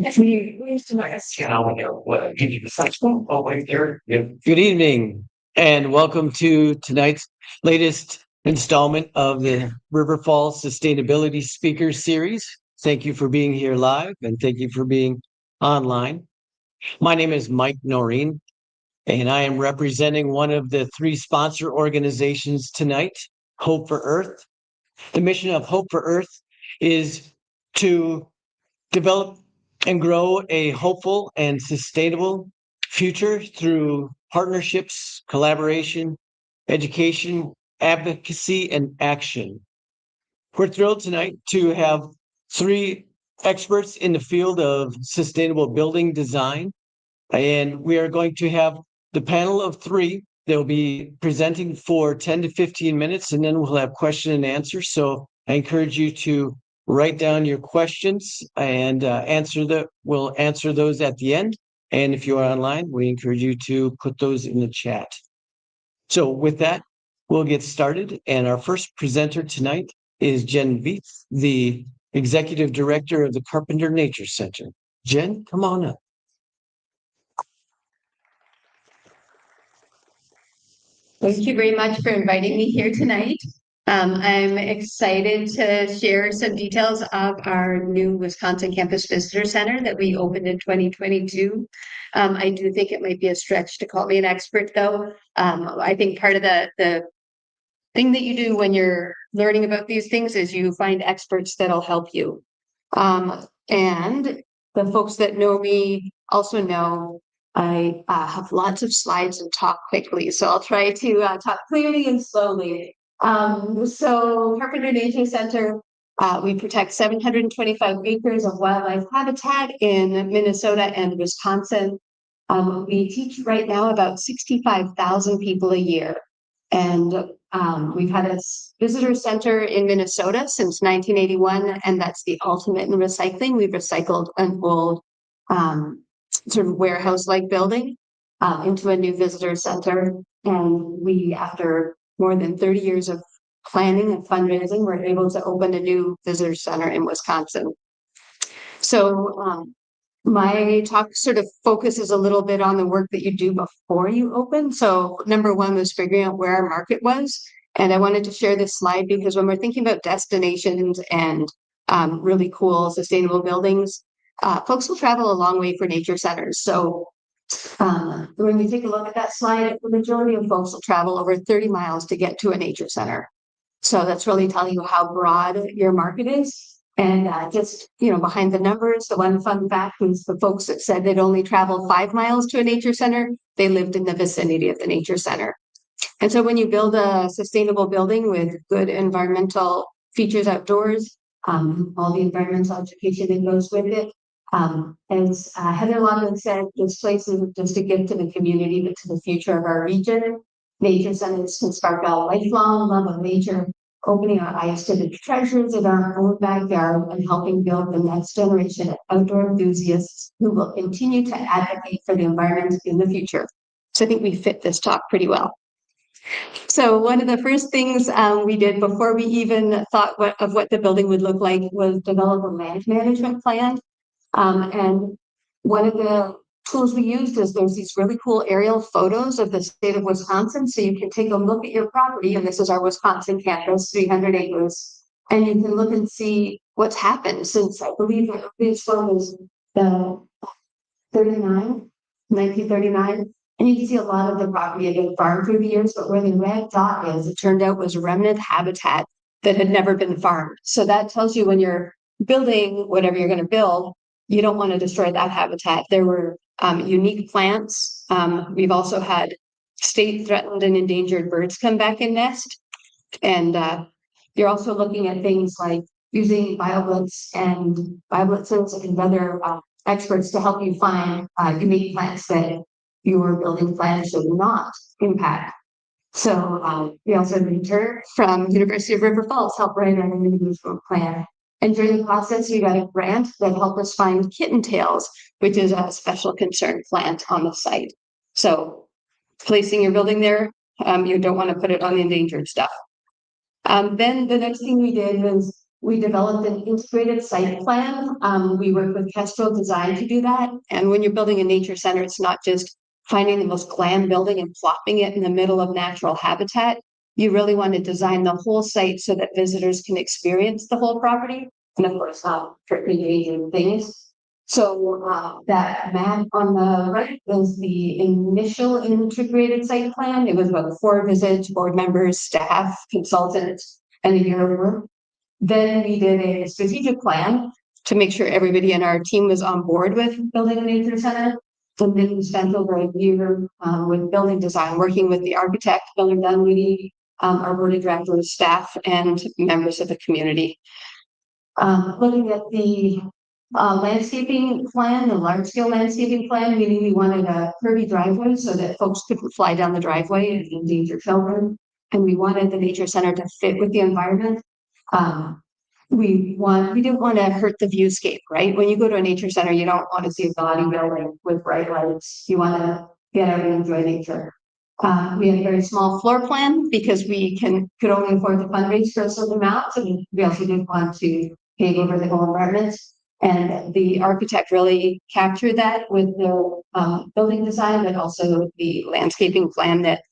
Good evening, and welcome to tonight's latest installment of the River Falls Sustainability Speakers Series. Thank you for being here live, and thank you for being online. My name is Mike Noreen, and I am representing one of the three sponsor organizations tonight, Hope for Earth. The mission of Hope for Earth is to develop and grow a hopeful and sustainable future through partnerships, collaboration, education, advocacy, and action. We're thrilled tonight to have three experts in the field of sustainable building design, and we are going to have the panel of three. They'll be presenting for 10 to 15 minutes, and then we'll have question and answer. So I encourage you to write down your questions and we'll answer those at the end. And if you are online, we encourage you to put those in the chat. So with that, we'll get started. And our first presenter tonight is Jen Vieth, the Executive Director of the Carpenter Nature Center. Jen, come on up. Thank you very much for inviting me here tonight. I'm excited to share some details of our new Wisconsin Campus Visitor Center that we opened in 2022. I do think it might be a stretch to call me an expert, though. I think part of the thing that you do when you're learning about these things is you find experts that'll help you. And the folks that know me also know I have lots of slides and talk quickly, so I'll try to talk clearly and slowly. So Carpenter Nature Center, we protect 725 acres of wildlife habitat in Minnesota and Wisconsin. We teach right now about 65,000 people a year. And we've had a visitor center in Minnesota since 1981, and that's the ultimate in recycling. We've recycled an old sort of warehouse-like building into a new visitor center. And we, after more than 30 years of planning and fundraising, were able to open a new visitor center in Wisconsin. So my talk sort of focuses a little bit on the work that you do before you open. So number one was figuring out where our market was. And I wanted to share this slide because when we're thinking about destinations and really cool sustainable buildings, folks will travel a long way for nature centers. So when we take a look at that slide, the majority of folks will travel over 30 miles to get to a nature center. So that's really telling you how broad your market is. And just, behind the numbers, the one fun fact is the folks that said they'd only travel 5 miles to a nature center, they lived in the vicinity of the nature center. And so when you build a sustainable building with good environmental features outdoors, all the environmental education that goes with it, as Heather Longman said, this place isn't just a gift to the community, but to the future of our region. Nature centers can spark a lifelong love of nature, opening our eyes to the treasures in our own backyard and helping build the next generation of outdoor enthusiasts who will continue to advocate for the environment in the future. So I think we fit this talk pretty well. So one of the first things we did before we even thought of what the building would look like was develop a land management plan. And one of the tools we used is there's these really cool aerial photos of the state of Wisconsin. So you can take a look at your property, and this is our Wisconsin campus, 300 acres, and you can look and see what's happened since, I believe this one was the 1939. And you can see a lot of the property had been farmed through the years, but where the red dot is, it turned out was remnant habitat that had never been farmed. So that tells you when you're building whatever you're going to build, you don't want to destroy that habitat. There were unique plants. We've also had state threatened and endangered birds come back and nest. And you're also looking at things like using BioBlitz and BioBlitzers and other experts to help you find unique plants that your building plan should not impact. So we also had an intern from University of River Falls help write an individual plan. And during the process, we got a grant that helped us find kittentails, which is a special concern plant on the site. So placing your building there, you don't want to put it on endangered stuff. Then the next thing we did was We developed an integrated site plan. We work with Kestrel Design to do that. And when you're building a nature center, it's not just finding the most glam building and plopping it in the middle of natural habitat. You really want to design the whole site so that visitors can experience the whole property. And of course, for engaging things. So that map on the right is the initial integrated site plan. It was about 4 visits, board members, staff, consultants, and a year of work. Then we did a strategic plan to make sure everybody in our team was on board with building a nature center. And then we spent over a year with building design, working with the architect, Miller Dunwoody, our board of directors, staff, and members of the community. Looking at the landscaping plan, the large-scale landscaping plan, meaning we wanted a curvy driveway so that folks couldn't fly down the driveway and endanger children. And we wanted the nature center to fit with the environment. We didn't want to hurt the viewscape, right? When you go to a nature center, you don't want to see a gaudy building with bright lights. You want to get out and enjoy nature. We had a very small floor plan because we could only afford to fundraise for a certain amount. And we also didn't want to pave over the whole environment. And the architect really captured that with their building design, but also the landscaping plan that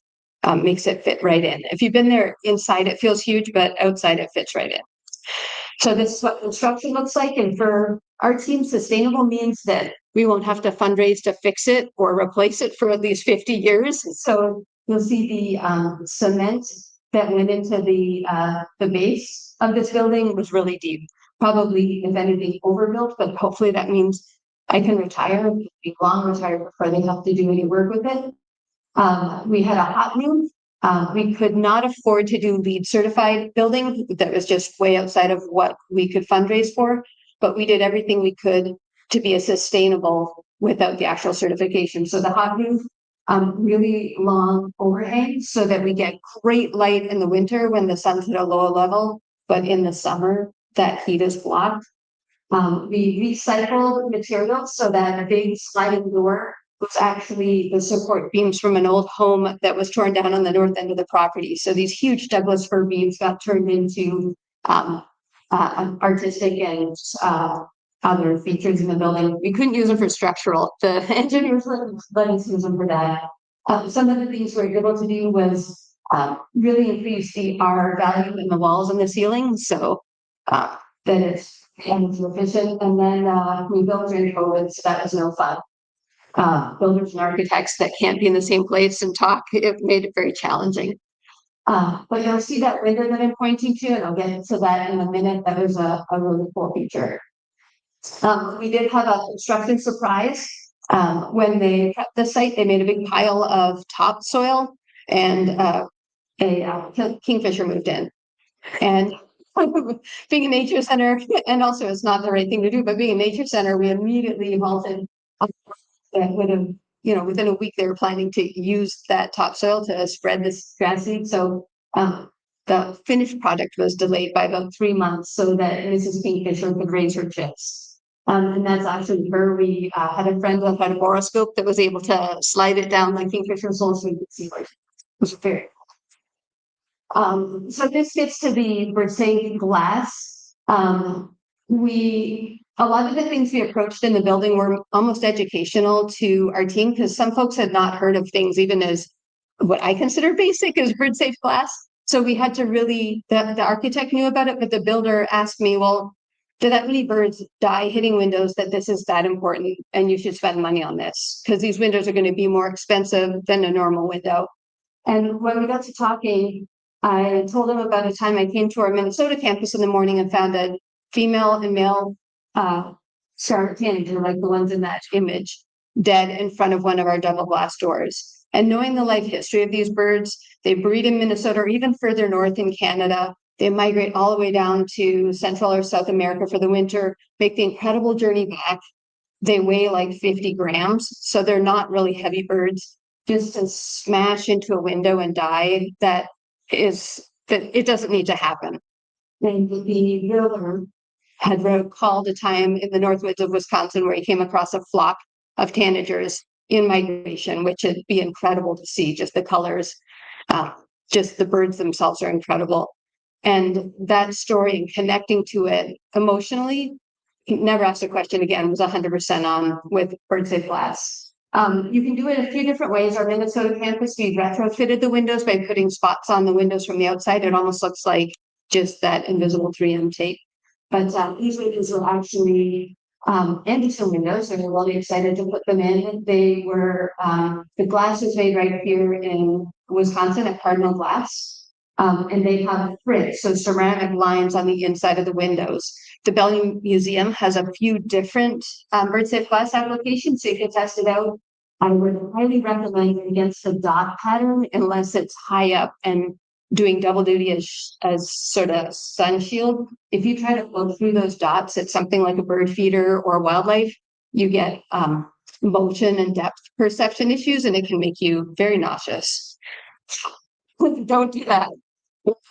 makes it fit right in. If you've been there inside, it feels huge, but outside it fits right in. So this is what construction looks like. And for our team, sustainable means that we won't have to fundraise to fix it or replace it for at least 50 years. So you'll see the cement that went into the base of this building was really deep. Probably, if anything, overbuilt, but hopefully that means I can retire, be long retired before they have to do any work with it. We had a hot room. We could not afford to do LEED certified building. That was just way outside of what we could fundraise for, but we did everything we could to be sustainable without the actual certification. So the hot room, really long overhang so that we get great light in the winter when the sun's at a lower level, but in the summer, that heat is blocked. We recycled materials so that a big sliding door was actually the support beams from an old home that was torn down on the north end of the property. So these huge Douglas fir beams got turned into artistic and other features in the building. We couldn't use them for structural. The engineers let us use them for that. Some of the things we were able to do was really increase the R value in the walls and the ceiling. So that it's energy efficient. And then we built during COVID, so that was no fun. Builders and architects that can't be in the same place and talk, it made it very challenging. But you'll see that window that I'm pointing to, and I'll get to that in a minute. That was a really cool feature. We did have a construction surprise. When they prepped the site, they made a big pile of topsoil, and a kingfisher moved in. And being a nature center, and also it's not the right thing to do, but being a nature center, we immediately halted. Within a week, they were planning to use that topsoil to spread this grass seed. So the finished product was delayed by about 3 months so that Mrs. Kingfisher could raise her chicks. And that's actually her. We had a friend that had a boroscope that was able to slide it down like Kingfisher's hole so we could see where it was. Very so this gets to the Versailles glass. A lot of the things we approached in the building were almost educational to our team because some folks had not heard of things even as what I consider basic as bird safe glass. So we had to really, the architect knew about it, but the builder asked me, well, do that many birds die hitting windows that this is that important and you should spend money on this? Because these windows are going to be more expensive than a normal window. And when we got to talking, I told him about a time I came to our Minnesota campus in the morning and found a female and male scarlet tanager, like the ones in that image, dead in front of one of our double glass doors. And knowing the life history of these birds, they breed in Minnesota or even further north in Canada. They migrate all the way down to Central or South America for the winter, make the incredible journey back. They weigh like 50 grams, so they're not really heavy birds. Just to smash into a window and die, that it doesn't need to happen. And the builder had recalled a time in the Northwoods of Wisconsin where he came across a flock of tanagers in migration, which would be incredible to see. Just the colors, just the birds themselves are incredible. And that story and connecting to it emotionally, never asked a question again, was 100% on with birdsafe glass. You can do it a few different ways. Our Minnesota campus, we retrofitted the windows by putting spots on the windows from the outside. It almost looks like just that invisible 3M tape. But these windows were actually Anderson windows, and we're really excited to put them in. They were, the glass is made right here in Wisconsin at Cardinal Glass. And they have fritz, so ceramic lines on the inside of the windows. The Bell Museum has a few different birdsafe glass applications, so you can test it out. I would highly recommend against the dot pattern unless it's high up and doing double duty as sort of sun shield. If you try to look through those dots at something like a bird feeder or wildlife, you get motion and depth perception issues, and it can make you very nauseous. Don't do that.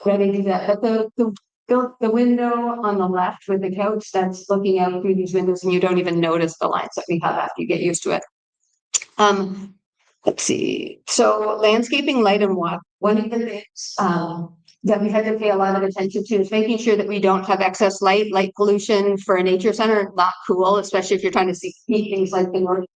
Ready to do that. But the window on the left with the couch, that's looking out through these windows, and you don't even notice the lines that we have after you get used to it. Let's see. So landscaping, light and walk. One of the things that we had to pay a lot of attention to is making sure that we don't have excess light pollution for a nature center. Not cool, especially if you're trying to see things like the north.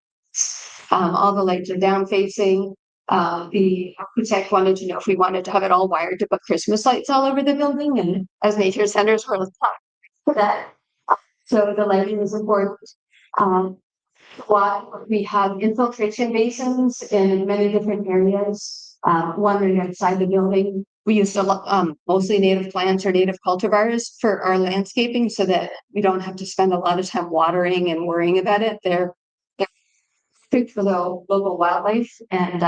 All the lights are down facing. The architect wanted to know if we wanted to have it all wired to put Christmas lights all over the building, and as nature centers, we're for that. So the lighting is important. We have infiltration basins in many different areas. One right outside the building. We used mostly native plants or native cultivars for our landscaping, so that we don't have to spend a lot of time watering and worrying about it. They're good for the local wildlife and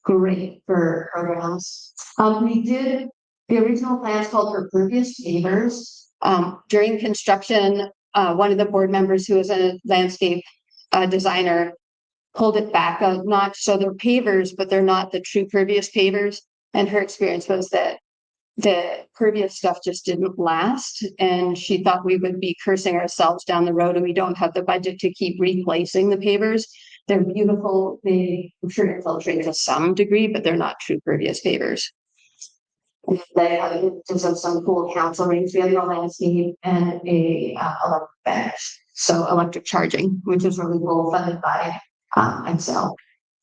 great for programs. We did the original plans called for pervious pavers. During construction, one of the board members who is a landscape designer pulled it back a notch. So they're pavers, but they're not the true pervious pavers. And her experience was that the pervious stuff just didn't last. And she thought we would be cursing ourselves down the road, and we don't have the budget to keep replacing the pavers. They're beautiful. I'm sure infiltrate to some degree, but they're not true pervious pavers. They have just some cool council rings. We have no landscape and a electric bench. So electric charging, which is really cool, funded by Excel.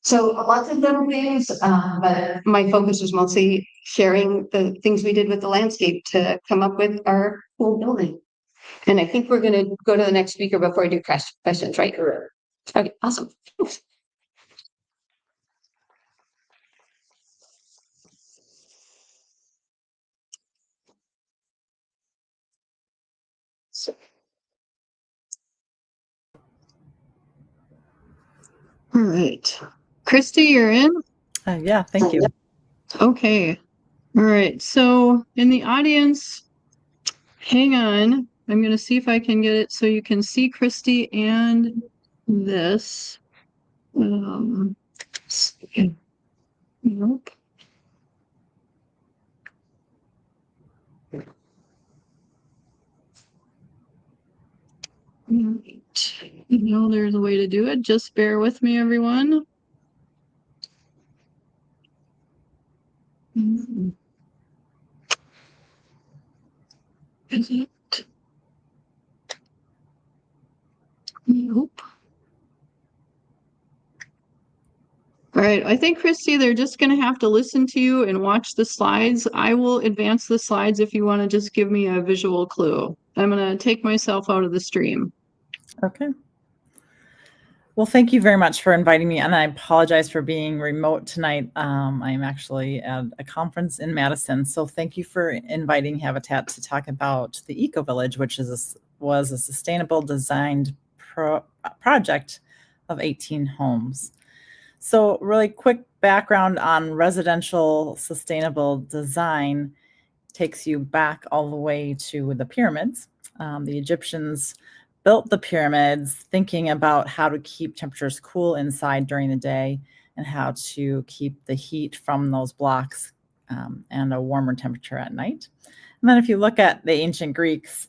So lots of little things, but my focus was mostly sharing the things we did with the landscape to come up with our cool building. And I think we're going to go to the next speaker before I do questions, right? Okay, awesome. All right. Kristie, you're in? Yeah, thank you. Okay. All right. So in the audience, hang on. I'm going to see if I can get it so you can see Kristie and this. Nope. There's a way to do it. Just bear with me, everyone. Is it? Nope. All right, I think, Kristie, they're just going to have to listen to you and watch the slides. I will advance the slides if you want to just give me a visual clue. I'm going to take myself out of the stream. Okay. Well, thank you very much for inviting me, and I apologize for being remote tonight. I'm actually at a conference in Madison, so thank you for inviting Habitat to talk about the Eco Village, which was a sustainable designed project of 18 homes. So really quick background on residential sustainable design takes you back all the way to the pyramids. The Egyptians built the pyramids thinking about how to keep temperatures cool inside during the day and how to keep the heat from those blocks and a warmer temperature at night. And then if you look at the ancient Greeks,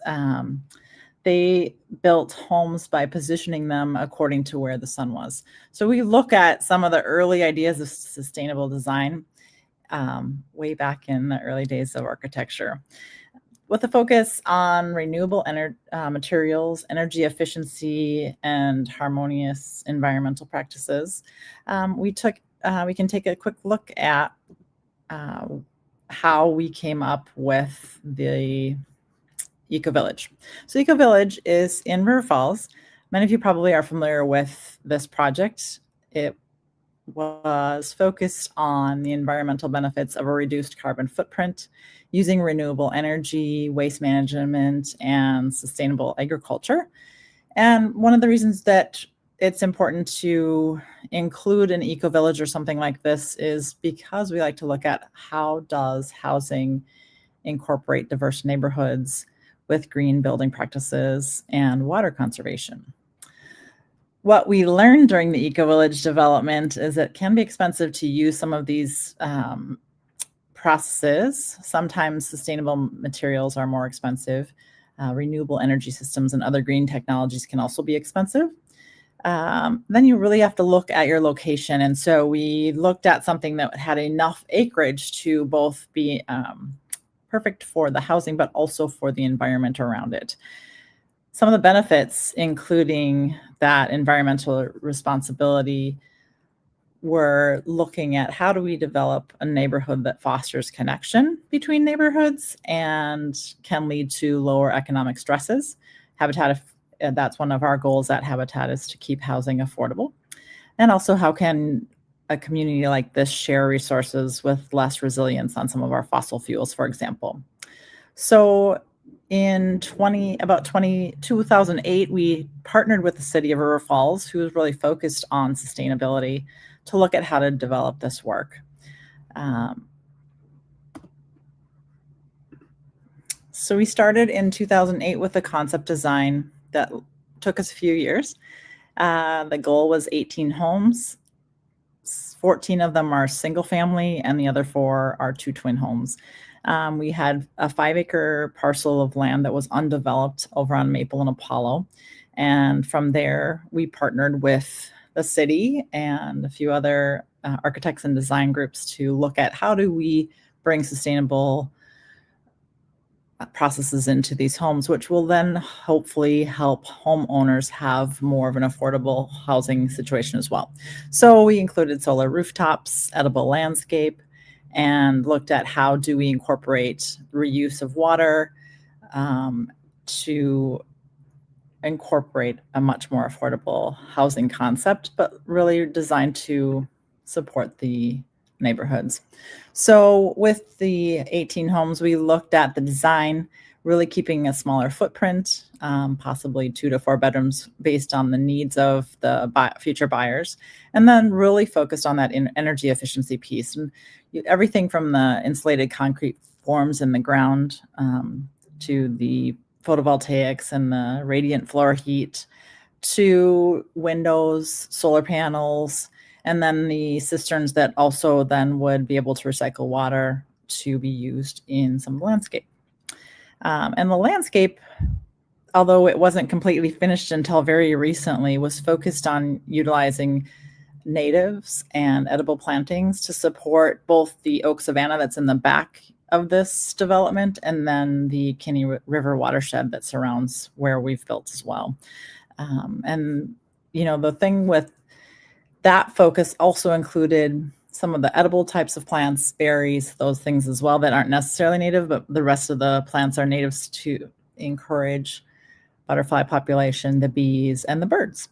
they built homes by positioning them according to where the sun was. So we look at some of the early ideas of sustainable design. way back in the early days of architecture, with a focus on renewable materials, energy efficiency, and harmonious environmental practices. We can take a quick look at how we came up with the Eco Village. So Eco Village is in River Falls. Many of you probably are familiar with this project. It was focused on the environmental benefits of a reduced carbon footprint using renewable energy, waste management, and sustainable agriculture. And one of the reasons that it's important to include an eco village or something like this is because we like to look at how does housing incorporate diverse neighborhoods with green building practices and water conservation. What we learned during the Eco Village development is it can be expensive to use some of these processes. Sometimes sustainable materials are more expensive. Renewable energy systems and other green technologies can also be expensive. Then you really have to look at your location. And so we looked at something that had enough acreage to both be perfect for the housing, but also for the environment around it. Some of the benefits, including that environmental responsibility, we're looking at how do we develop a neighborhood that fosters connection between neighborhoods and can lead to lower economic stresses. That's one of our goals at Habitat, is to keep housing affordable. And also, how can a community like this share resources with less reliance on some of our fossil fuels, for example. So in 2008, we partnered with the city of River Falls, who was really focused on sustainability, to look at how to develop this work. So we started in 2008 with a concept design that took us a few years. The goal was 18 homes. 14 of them are single family, and the other 4 are 2 twin homes. We had a 5-acre parcel of land that was undeveloped over on Maple and Apollo. And from there, we partnered with the city and a few other architects and design groups to look at how do we bring sustainable processes into these homes, which will then hopefully help homeowners have more of an affordable housing situation as well. So we included solar rooftops, edible landscape, and looked at how do we incorporate reuse of water to incorporate a much more affordable housing concept, but really designed to support the neighborhoods. So with the 18 homes, we looked at the design, really keeping a smaller footprint, possibly 2 to 4 bedrooms based on the needs of the future buyers, and then really focused on that energy efficiency piece. And everything from the insulated concrete forms in the ground to the photovoltaics and the radiant floor heat to windows, solar panels, and then the cisterns that also then would be able to recycle water to be used in some landscape. And the landscape, although it wasn't completely finished until very recently, was focused on utilizing natives and edible plantings to support both the oak savanna that's in the back of this development and then the Kinney River watershed that surrounds where we've built as well. And, you know, the thing with that focus also included some of the edible types of plants, berries, those things as well that aren't necessarily native, but the rest of the plants are natives to encourage butterfly population, the bees, and the birds.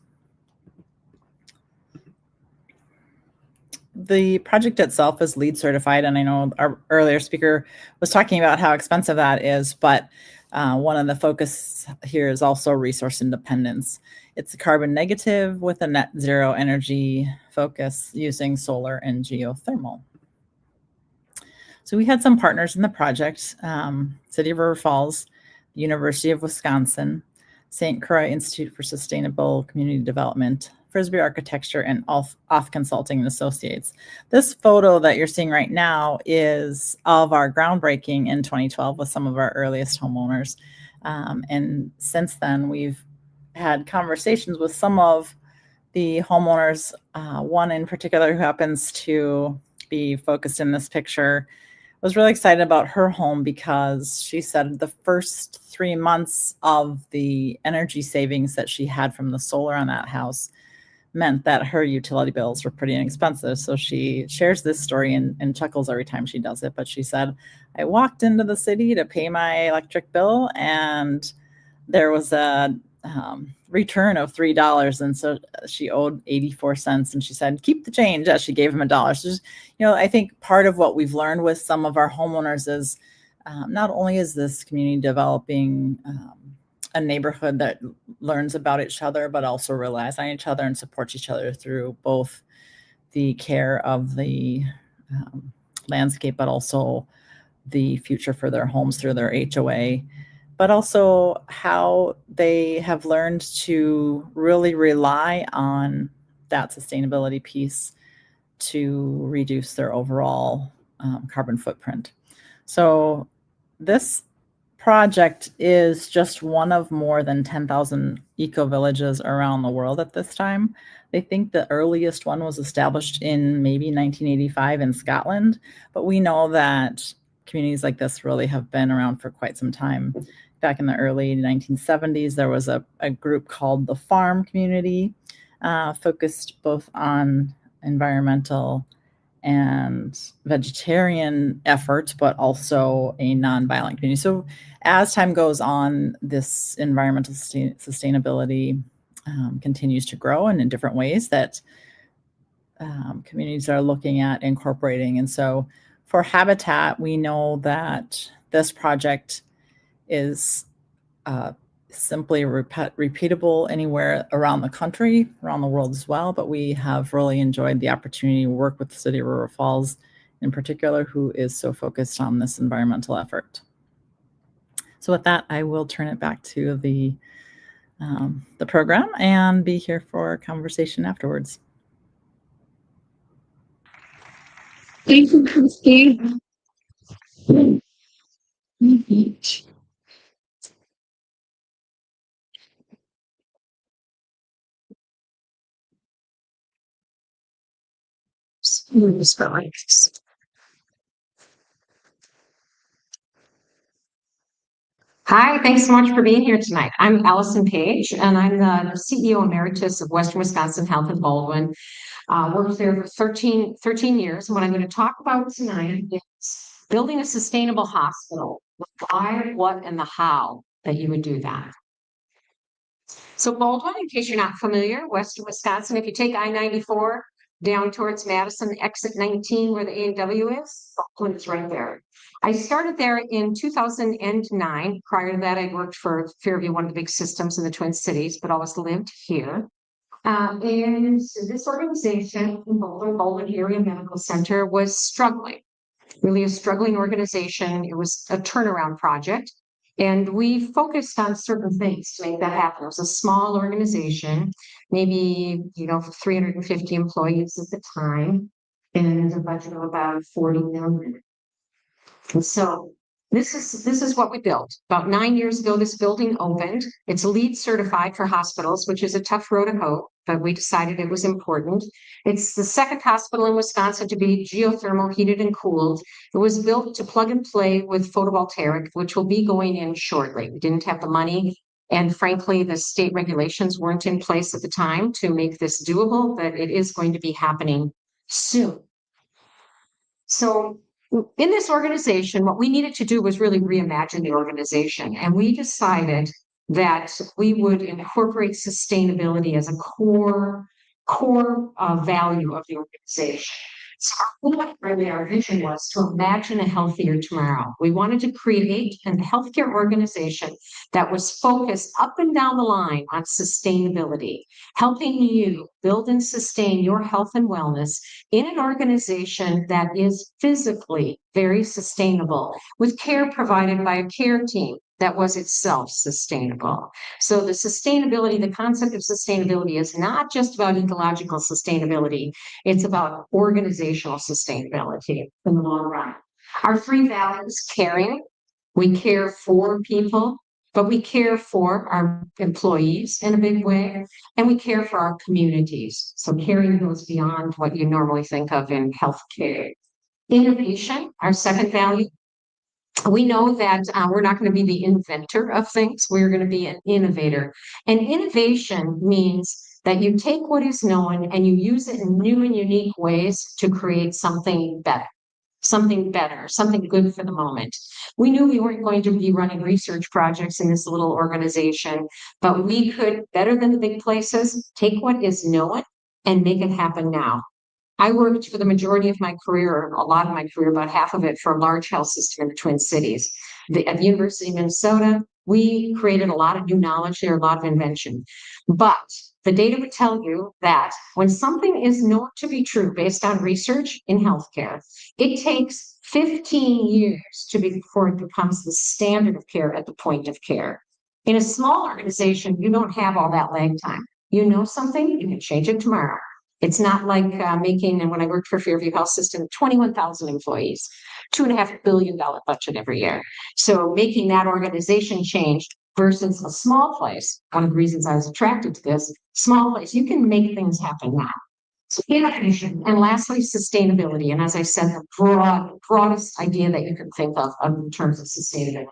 The project itself is LEED certified, and I know our earlier speaker was talking about how expensive that is, but one of the focus here is also resource independence. It's carbon negative with a net zero energy focus using solar and geothermal. So we had some partners in the project, City of River Falls, University of Wisconsin, St. Croix Institute for Sustainable Community Development, Frisbee Architecture, and Off Consulting and Associates. This photo that you're seeing right now is of our groundbreaking in 2012 with some of our earliest homeowners. And since then, we've had conversations with some of the homeowners, one in particular who happens to be focused in this picture, was really excited about her home because she said the first 3 months of the energy savings that she had from the solar on that house meant that her utility bills were pretty inexpensive. So she shares this story and chuckles every time she does it. But she said, I walked into the city to pay my electric bill, and there was a return of $3. And so she owed 84 cents. And she said, keep the change, as she gave him $1. So just, I think part of what we've learned with some of our homeowners is not only is this community developing a neighborhood that learns about each other, but also relies on each other and supports each other through both the care of the landscape, but also the future for their homes through their HOA, but also how they have learned to really rely on that sustainability piece to reduce their overall carbon footprint. So this project is just one of more than 10,000 eco-villages around the world at this time. They think the earliest one was established in maybe 1985 in Scotland, but we know that communities like this really have been around for quite some time. Back in the early 1970s, there was a group called the Farm Community, focused both on environmental and vegetarian efforts, but also a nonviolent community. So as time goes on, this environmental sustainability continues to grow, and in different ways that communities are looking at incorporating. And so for Habitat, we know that this project is simply repeatable anywhere around the country, around the world as well. But we have really enjoyed the opportunity to work with the City of River Falls in particular, who is so focused on this environmental effort. So with that, I will turn it back to the program and be here for a conversation afterwards. Thank you, Kristie. Hi, thanks so much for being here tonight. I'm Alison Page, and I'm the CEO Emeritus of Western Wisconsin Health in Baldwin. Worked there for 13 years. And what I'm going to talk about tonight is building a sustainable hospital. The why, what, and the how that you would do that. So Baldwin, in case you're not familiar, Western Wisconsin, if you take I-94 down towards Madison, exit 19 where the A&W is, Baldwin is right there. I started there in 2009. Prior to that, I worked for Fairview, one of the big systems in the Twin Cities, but always lived here. And this organization, Baldwin Area Medical Center, was struggling, really a struggling organization. It was a turnaround project. And we focused on certain things to make that happen. It was a small organization, maybe, 350 employees at the time, and a budget of about 40 million. And so this is what we built. About 9 years ago, this building opened. It's LEED certified for hospitals, which is a tough road to hoe, but we decided it was important. It's the second hospital in Wisconsin to be geothermal heated and cooled. It was built to plug and play with photovoltaic, which will be going in shortly. We didn't have the money. And frankly, the state regulations weren't in place at the time to make this doable, but it is going to be happening soon. So in this organization, what we needed to do was really reimagine the organization. And we decided that we would incorporate sustainability as a core value of the organization. So our vision was to imagine a healthier tomorrow. We wanted to create a healthcare organization that was focused up and down the line on sustainability, helping you build and sustain your health and wellness in an organization that is physically very sustainable, with care provided by a care team that was itself sustainable. So the sustainability, the concept of sustainability is not just about ecological sustainability, it's about organizational sustainability in the long run. Our three values: caring, we care for people, but we care for our employees in a big way, and we care for our communities. So caring goes beyond what you normally think of in healthcare. Innovation, our second value. We know that we're not going to be the inventor of things. We're going to be an innovator. And innovation means that you take what is known and you use it in new and unique ways to create something better, something good for the moment. We knew we weren't going to be running research projects in this little organization, but we could, better than the big places, take what is known and make it happen now. I worked for the majority of my career, a lot of my career, about half of it, for a large health system in the Twin Cities. At the University of Minnesota, we created a lot of new knowledge there, a lot of invention. But the data would tell you that when something is known to be true based on research in healthcare, it takes 15 years before it becomes the standard of care at the point of care. In a small organization, you don't have all that lag time. You know something, you can change it tomorrow. It's not like and when I worked for Fairview Health System, 21,000 employees, $2.5 billion budget every year. So making that organization change versus a small place, one of the reasons I was attracted to this, small place, you can make things happen now. So innovation, and lastly, sustainability. And as I said, the broadest idea that you can think of in terms of sustainability.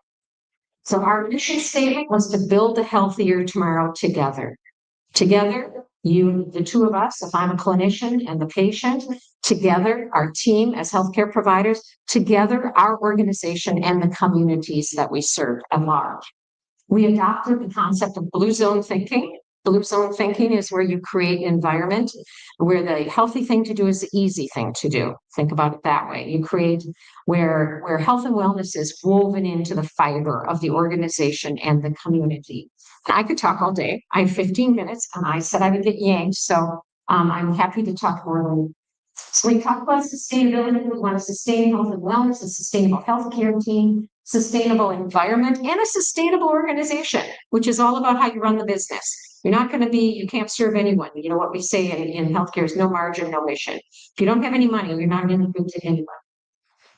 So our mission statement was to build a healthier tomorrow together. Together, the two of us, if I'm a clinician and the patient, together, our team as healthcare providers, together, our organization and the communities that we serve at large. We adopted the concept of blue zone thinking. Blue zone thinking is where you create an environment where the healthy thing to do is the easy thing to do. Think about it that way. You create where health and wellness is woven into the fiber of the organization and the community. And I could talk all day. I have 15 minutes, and I said I would get yanked, so I'm happy to talk more. So we talk about sustainability. We want to sustain health and wellness, a sustainable healthcare team, sustainable environment, and a sustainable organization, which is all about how you run the business. You're not going to you can't serve anyone. You know what we say in healthcare is no margin, no mission. If you don't have any money, you're not going to give to anyone.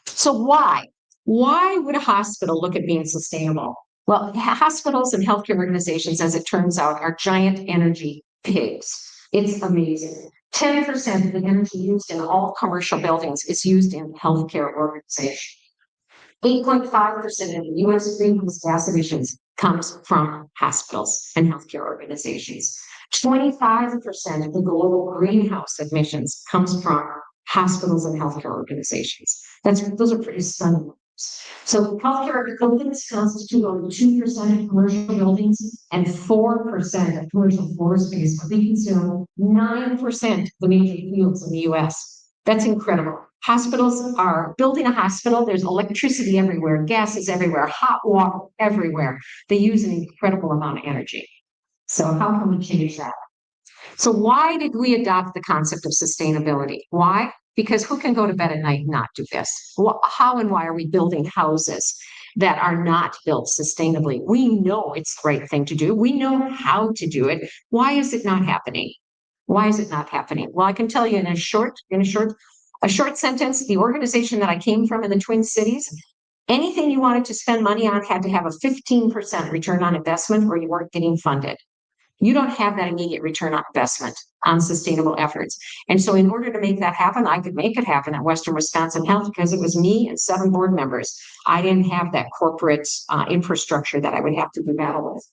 So why? Why would a hospital look at being sustainable? Well, hospitals and healthcare organizations, as it turns out, are giant energy pigs. It's amazing. 10% of the energy used in all commercial buildings is used in healthcare organizations. 8.5% of the U.S. greenhouse gas emissions comes from hospitals and healthcare organizations. 25% of the global greenhouse emissions comes from hospitals and healthcare organizations. Those are pretty stunning numbers. So healthcare buildings constitute only 2% of commercial buildings and 4% of commercial floor space, but they consume 9% of the major fields in the U.S. That's incredible. Hospitals are building a hospital. There's electricity everywhere, gas is everywhere, hot water everywhere. They use an incredible amount of energy. So how can we change that? So why did we adopt the concept of sustainability? Why? Because who can go to bed at night and not do this? How and why are we building houses that are not built sustainably? We know it's the right thing to do. We know how to do it. Why is it not happening? Why is it not happening? Well, I can tell you in a short sentence, the organization that I came from in the Twin Cities, anything you wanted to spend money on had to have a 15% return on investment or you weren't getting funded. You don't have that immediate return on investment on sustainable efforts. And so in order to make that happen, I could make it happen at Western Wisconsin Health because it was me and 7 board members. I didn't have that corporate infrastructure that I would have to do battle with.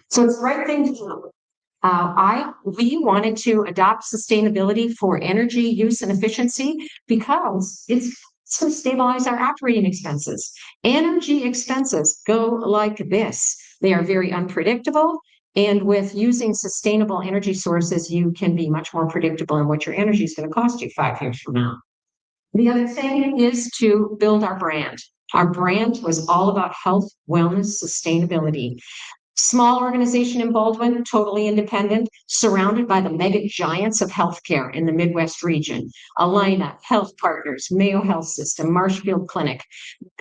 So it's the right thing to do. We wanted to adopt sustainability for energy use and efficiency because it's to stabilize our operating expenses. Energy expenses go like this. They are very unpredictable. And with using sustainable energy sources, you can be much more predictable in what your energy is going to cost you 5 years from now. The other thing is to build our brand. Our brand was all about health, wellness, sustainability. Small organization in Baldwin, totally independent, surrounded by the mega giants of healthcare in the Midwest region. Allina, Health Partners, Mayo Health System, Marshfield Clinic,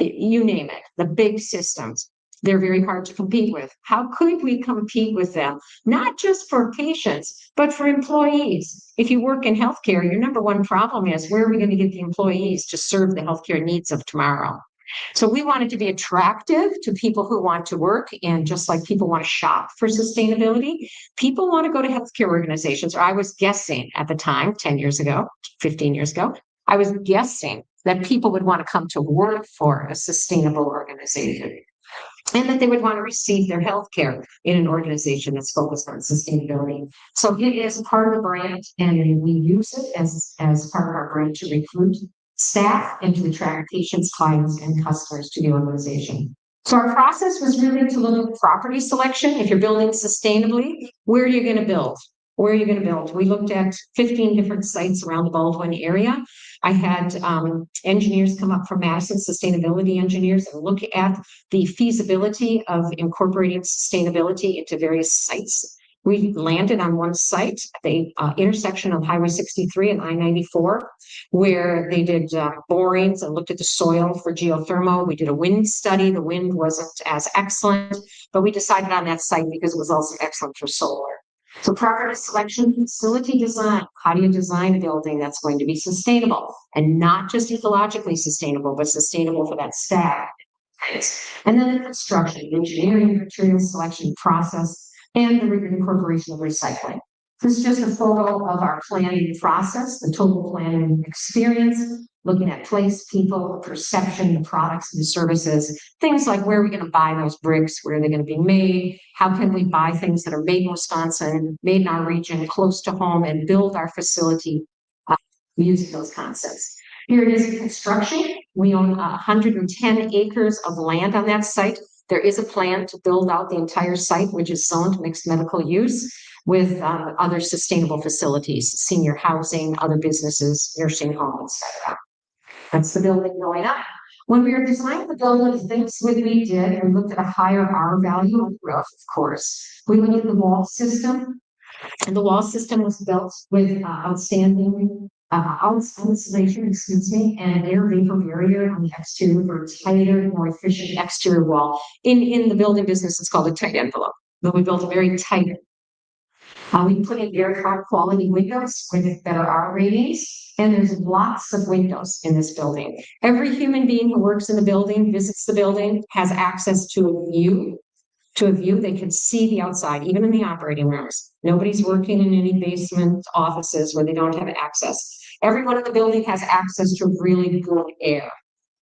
you name it, the big systems. They're very hard to compete with. How could we compete with them? Not just for patients, but for employees. If you work in healthcare, your number one problem is where are we going to get the employees to serve the healthcare needs of tomorrow? So we want it to be attractive to people who want to work, and just like people want to shop for sustainability, people want to go to healthcare organizations. Or I was guessing at the time, 10 years ago, 15 years ago, I was guessing that people would want to come to work for a sustainable organization, and that they would want to receive their health care in an organization that's focused on sustainability. So it is part of the brand, and we use it as part of our brand to recruit staff and to attract patients, clients, and customers to the organization. So our process was really to look at property selection. If you're building sustainably, where are you going to build? Where are you going to build? We looked at 15 different sites around the Baldwin area. I had engineers come up from Madison, sustainability engineers, and look at the feasibility of incorporating sustainability into various sites. We landed on one site, the intersection of Highway 63 and I-94, where they did borings and looked at the soil for geothermal. We did a wind study. The wind wasn't as excellent, but we decided on that site because it was also excellent for solar. So property selection, facility design. How do you design a building that's going to be sustainable, and not just ecologically sustainable, but sustainable for that staff? And then the construction, engineering, material selection process, and the incorporation of recycling. This is just a photo of our planning process, the total planning experience, looking at place, people, perception, the products and the services, things like where are we going to buy those bricks, where are they going to be made, how can we buy things that are made in Wisconsin, made in our region, close to home, and build our facility using those concepts. Here it is in construction. We own 110 acres of land on that site. There is a plan to build out the entire site, which is zoned mixed medical use, with other sustainable facilities, senior housing, other businesses, nursing homes, etc. That's the building going up. When we were designing the building, the things that we did, we looked at a higher R value of roof, of course. We looked at the wall system, and the wall system was built with outstanding insulation, and air vapor barrier on the exterior for a tighter, more efficient exterior wall. In the building business, it's called a tight envelope, but we built a very tight. We put in air quality windows with better R ratings, and there's lots of windows in this building. Every human being who works in the building, visits the building, has access to a view. They can see the outside, even in the operating rooms. Nobody's working in any basement offices where they don't have access. Everyone in the building has access to really good air.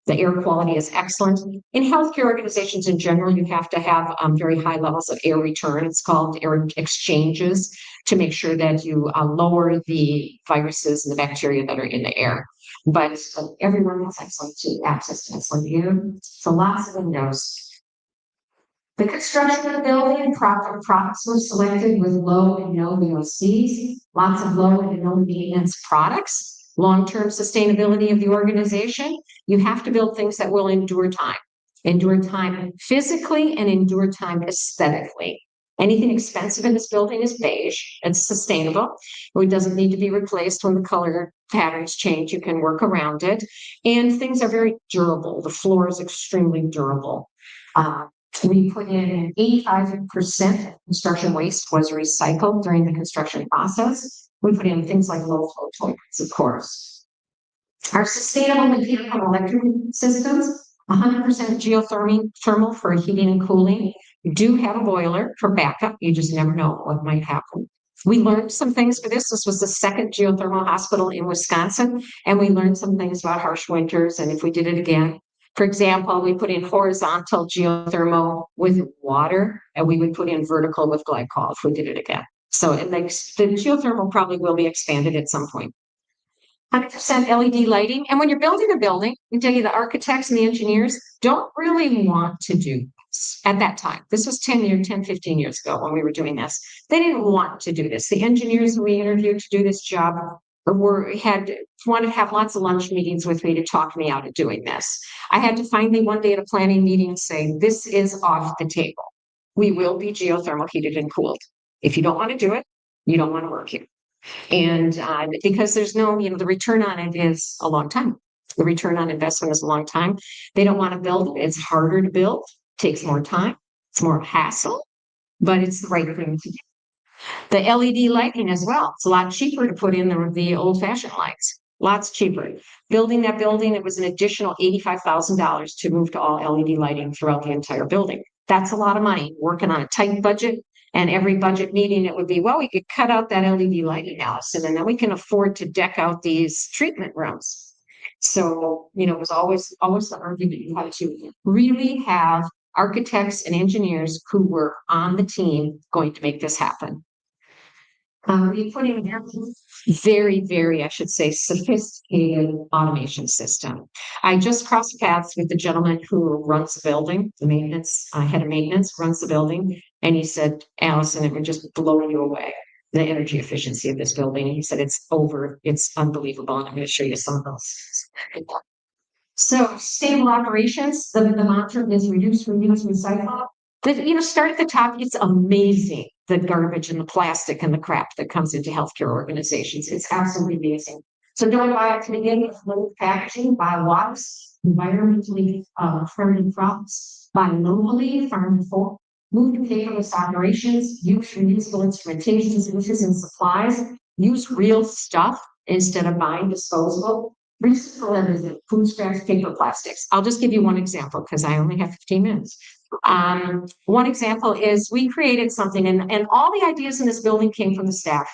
The air quality is excellent. In healthcare organizations in general, you have to have very high levels of air return. It's called air exchanges, to make sure that you lower the viruses and the bacteria that are in the air. But everyone has excellent access to excellent air. So lots of windows. The construction of the building, proper products were selected with low and no VOCs, lots of low and no maintenance products. Long-term sustainability of the organization, you have to build things that will endure time physically and endure time aesthetically. Anything expensive in this building is beige. It's sustainable. It doesn't need to be replaced when the color patterns change. You can work around it. And things are very durable. The floor is extremely durable. We put in 85% of construction waste was recycled during the construction process. We put in things like low flow toilets, of course. Our sustainable mechanical electric systems, 100% geothermal for heating and cooling. You do have a boiler for backup. You just never know what might happen. We learned some things for this. This was the second geothermal hospital in Wisconsin, and we learned some things about harsh winters and if we did it again. For example, we put in horizontal geothermal with water, and we would put in vertical with glycol if we did it again. So it makes the geothermal probably will be expanded at some point. 100% LED lighting. And when you're building a building, I tell you the architects and the engineers don't really want to do this at that time. This was 10, 15 years ago when we were doing this. They didn't want to do this. The engineers we interviewed to do this job wanted to have lots of lunch meetings with me to talk me out of doing this. I had to finally one day at a planning meeting say, this is off the table. We will be geothermal heated and cooled. If you don't want to do it, you don't want to work here. And because there's no, the return on it is a long time. The return on investment is a long time. They don't want to build it. It's harder to build, takes more time, it's more hassle, but it's the right thing to do. The LED lighting as well. It's a lot cheaper to put in the old-fashioned lights. lots cheaper. Building that building, it was an additional $85,000 to move to all LED lighting throughout the entire building. That's a lot of money, working on a tight budget. And every budget meeting, it would be, well, we could cut out that LED lighting, Allison, and then we can afford to deck out these treatment rooms. So, it was always the argument you had to really have architects and engineers who were on the team going to make this happen. We put in a very, very, I should say, sophisticated automation system. I just crossed paths with the gentleman who runs the building, the maintenance, head of maintenance runs the building. And he said, Allison, it would just blow you away, the energy efficiency of this building. And he said, it's unbelievable. And I'm going to show you some of those. So stable operations, the mantra is reduce, reuse, recycle. Start at the top. It's amazing, the garbage and the plastic and the crap that comes into healthcare organizations. It's absolutely amazing. So don't buy it to begin with low packaging, buy lots, environmentally friendly crops, buy locally, farm for, move to paperless operations, use reusable instrumentation solutions and supplies, use real stuff instead of buying disposable. Recycle everything, food scraps, paper, plastics. I'll just give you one example because I only have 15 minutes. One example is we created something and all the ideas in this building came from the staff.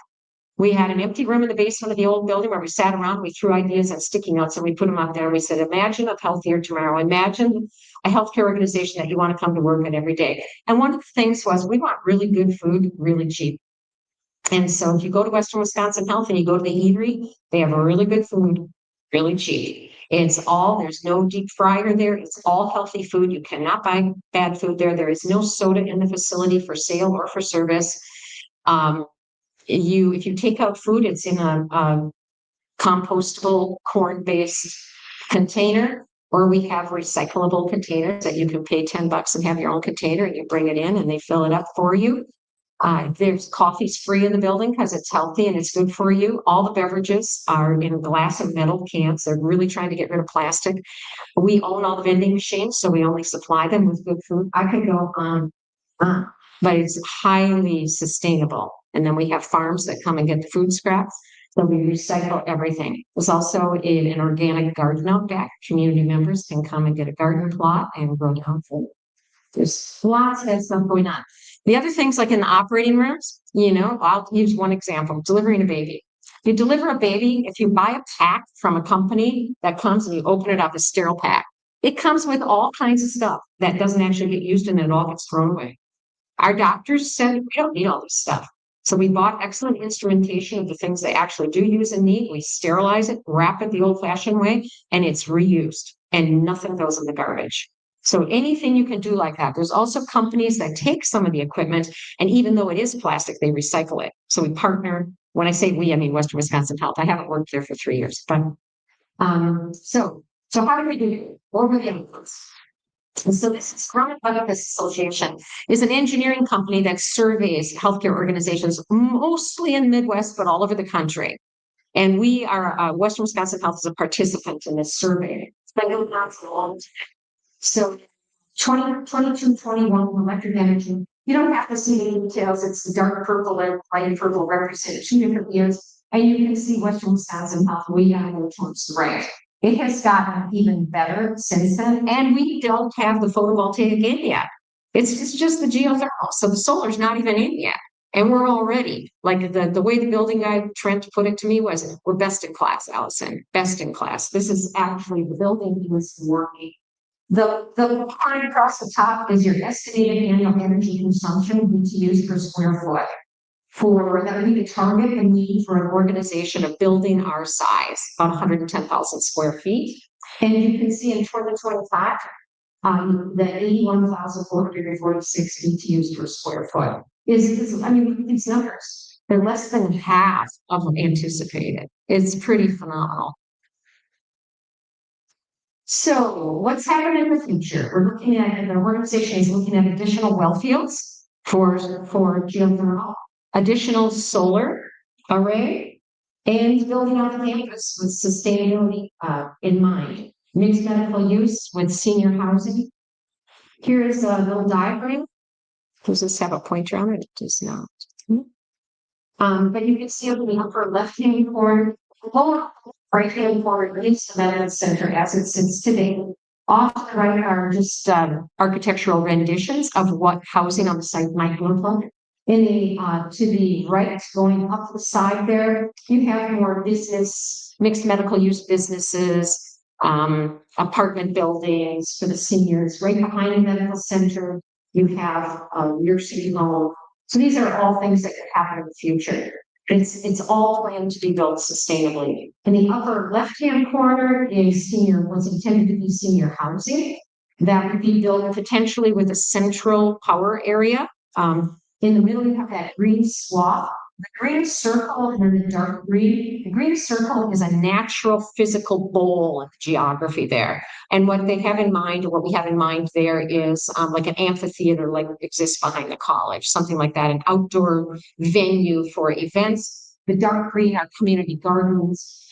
We had an empty room in the basement of the old building where we sat around, we threw ideas and sticky notes and we put them up there. We said, imagine a healthier tomorrow. Imagine a healthcare organization that you want to come to work at every day. And one of the things was we want really good food, really cheap. And so if you go to Western Wisconsin Health and you go to the eatery, they have a really good food, really cheap. There's no deep fryer there. It's all healthy food. You cannot buy bad food there. There is no soda in the facility for sale or for service. If you take out food, it's in a compostable corn-based container, or we have recyclable containers that you can pay $10 and have your own container and you bring it in and they fill it up for you. There's coffee's free in the building because it's healthy and it's good for you. All the beverages are in glass and metal cans. They're really trying to get rid of plastic. We own all the vending machines, so we only supply them with good food. I could go on, but it's highly sustainable. And then we have farms that come and get the food scraps. So we recycle everything. There's also an organic garden out back. Community members can come and get a garden plot and grow down food. There's lots of stuff going on. The other things like in the operating rooms, I'll use one example, delivering a baby. You deliver a baby, if you buy a pack from a company that comes and you open it up, a sterile pack, it comes with all kinds of stuff that doesn't actually get used and it all gets thrown away. Our doctors said, we don't need all this stuff. So we bought excellent instrumentation of the things they actually do use and need. We sterilize it, wrap it the old-fashioned way, and it's reused and nothing goes in the garbage. So anything you can do like that. There's also companies that take some of the equipment, and even though it is plastic, they recycle it. So we partner. When I say we, I mean Western Wisconsin Health. I haven't worked there for 3 years, but so how do we do it? What were the inputs? And so this is Chronic Benefits Association is an engineering company that surveys healthcare organizations, mostly in the Midwest, but all over the country. And we are Western Wisconsin Health is a participant in this survey. It's been going on for a long time. So 22, 21 electric energy. You don't have to see the details. It's the dark purple and light purple represent 2 different years. And you can see Western Wisconsin Health way down there towards the right. It has gotten even better since then. And we don't have the photovoltaic in yet. It's just the geothermal. So the solar's not even in yet. And we're already, like the way the building guy, Trent, put it to me was, we're best in class, Allison, best in class. This is actually the building is working. The line across the top is your estimated annual energy consumption BTUs per square foot for that we could target the need for an organization of building our size, about 110,000 square feet. And you can see in 2025, the 81,446 BTUs per square foot is look at these numbers. They're less than half of anticipated. It's pretty phenomenal. So what's happening in the future? We're looking at, the organization is looking at additional well fields for geothermal, additional solar array, and building out the campus with sustainability in mind. Mixed medical use with senior housing. Here is a little diagram. Does this have a pointer on it? It does not. But you can see over the upper left-hand corner, lower Right-hand corner is the Panelists Center as it sits today. Off to the right are just architectural renditions of what housing on the site might look like. To the right, going up the side there, you have more business, mixed medical use businesses, apartment buildings for the seniors. Right behind the medical center, you have a nursing home. So these are all things that could happen in the future. It's all planned to be built sustainably. In the upper left-hand corner is what's intended to be senior housing. That would be built potentially with a central power area. In the middle, you have that green swath. The green circle and then the dark green. The green circle is a natural physical bowl of geography there. And what they have in mind, or what we have in mind there is like an amphitheater like exists behind the college, something like that, an outdoor venue for events. The dark green are community gardens.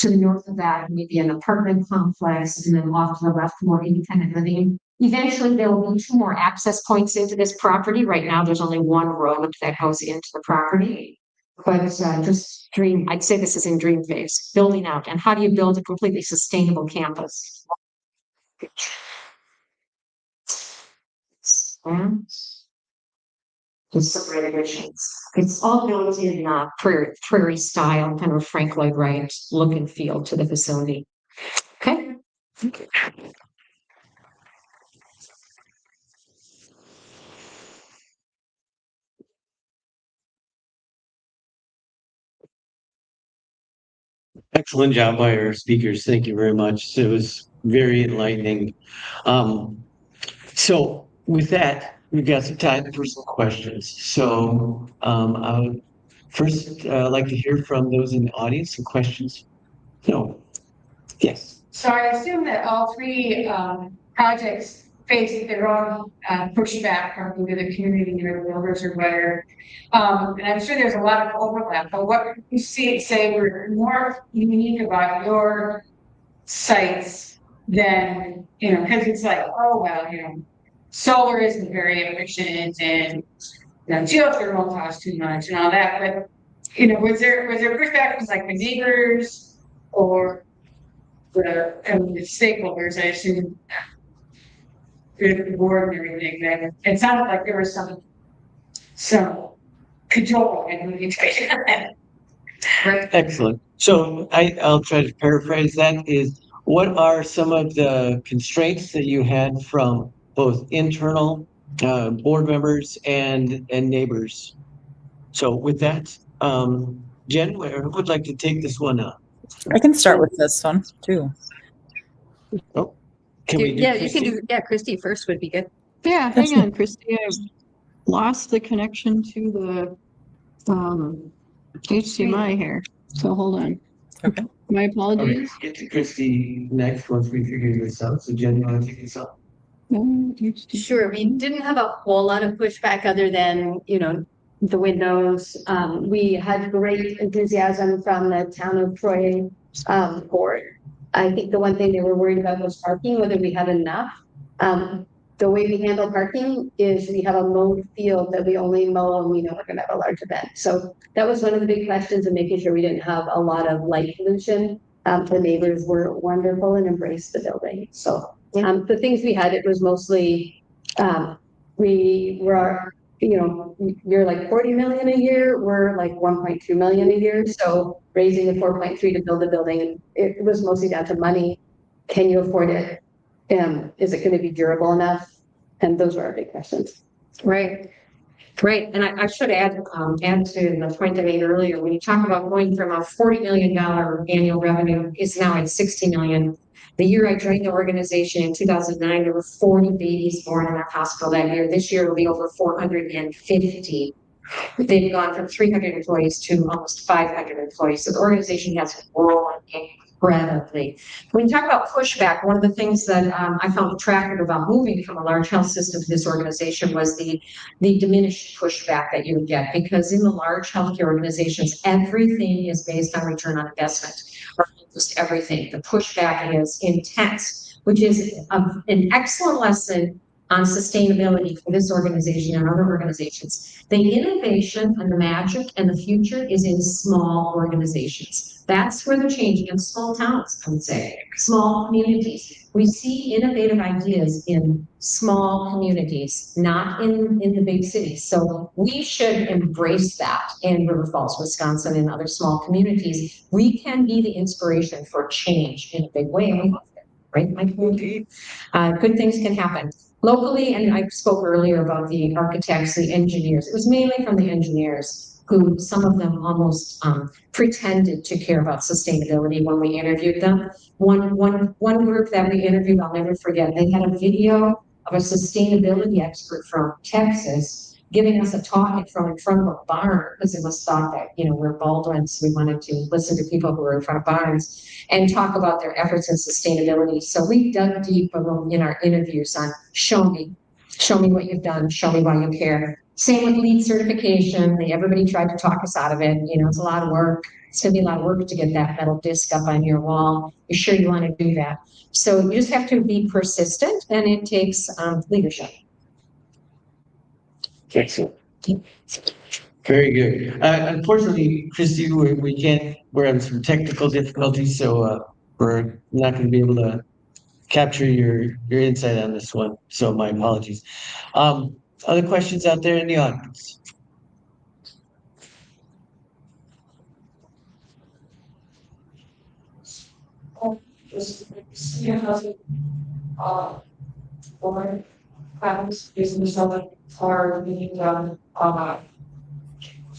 To the north of that, maybe an apartment complex, and then off to the left, more independent living. Eventually, there will be 2 more access points into this property. Right now, there's only 1 road that goes into the property. But just dream, I'd say this is in dream phase, building out. And how do you build a completely sustainable campus? Just some renovations. It's all built in prairie style, kind of Frank Lloyd Wright look and feel to the facility. Okay. Excellent job by our speakers. Thank you very much. It was very enlightening. So with that, we've got some time for some questions. So I would first like to hear from those in the audience. Some questions? No. Yes. So I assume that all 3 projects face their own pushback from either the community or the builders or whatever. And I'm sure there's a lot of overlap, but what you say were more unique about your sites than, because it's like, oh, well, solar isn't very efficient and geothermal costs too much and all that. But, was there pushback from like the neighbors or the stakeholders, I assume, the board and everything, that it sounded like there was some control and we need to make that. Right. Excellent. So I'll try to paraphrase that. Is what are some of the constraints that you had from both internal board members and neighbors? So with that, Jen, who would like to take this one up? I can start with this one too. Oh, can we do Yeah, you Kristie? can do, Kristie first would be good. Yeah, hang on, Kristie. I've lost the connection to the HDMI here. So hold on. Okay. My Okay, apologies. get to Kristie next once we figure this out. So Jen, you want to take this up? Sure, we didn't have a whole lot of pushback other than, the windows. We had great enthusiasm from the town of Troy board. I think the one thing they were worried about was parking, whether we had enough. The way we handle parking is we have a mowed field that we only mow when we know we're going to have a large event. So that was one of the big questions, of making sure we didn't have a lot of light pollution. The neighbors were wonderful and embraced the building. So the things we had, it was mostly we were, you're like 40 million a year, we're like 1.2 million a year. So raising the 4.3 to build the building, it was mostly down to money. Can you afford it? Is it going to be durable enough? And those were our big questions. Right. Right. And I should add to the point I made earlier, when you talk about going from a $40 million annual revenue is now at 60 million. The year I joined the organization in 2009, there were 40 babies born in our hospital that year. This year it will be over 450. They've gone from 300 employees to almost 500 employees. So the organization has grown incredibly. When you talk about pushback, one of the things that I found attractive about moving from a large health system to this organization was the diminished pushback that you would get, because in the large healthcare organizations, everything is based on return on investment, or almost everything. The pushback is intense, which is an excellent lesson on sustainability for this organization and other organizations. The innovation and the magic and the future is in small organizations. That's where they're changing in small towns, I would say, small communities. We see innovative ideas in small communities, not in the big cities. So we should embrace that in River Falls, Wisconsin, and other small communities. We can be the inspiration for change in a big way. And we love it, right? My community. Good things can happen. Locally, and I spoke earlier about the architects, the engineers. It was mainly from the engineers who, some of them almost pretended to care about sustainability when we interviewed them. One group that we interviewed, I'll never forget, they had a video of a sustainability expert from Texas giving us a talk in front of a barn, because it was thought that, you know, we're Baldwins, we wanted to listen to people who were in front of barns and talk about their efforts in sustainability. So we dug deep in our interviews on show me what you've done, show me why you care. Same with LEED certification. Everybody tried to talk us out of it. You know, it's a lot of work. It's going to be a lot of work to get that metal disc up on your wall. You're sure you want to do that? So you just have to be persistent, and it takes leadership. Excellent. Very good. Unfortunately, Kristie, we're having some technical difficulties, so we're not going to be able to capture your insight on this one. So my apologies. Other questions out there in the audience? Just senior housing, or plans using the summer are being done,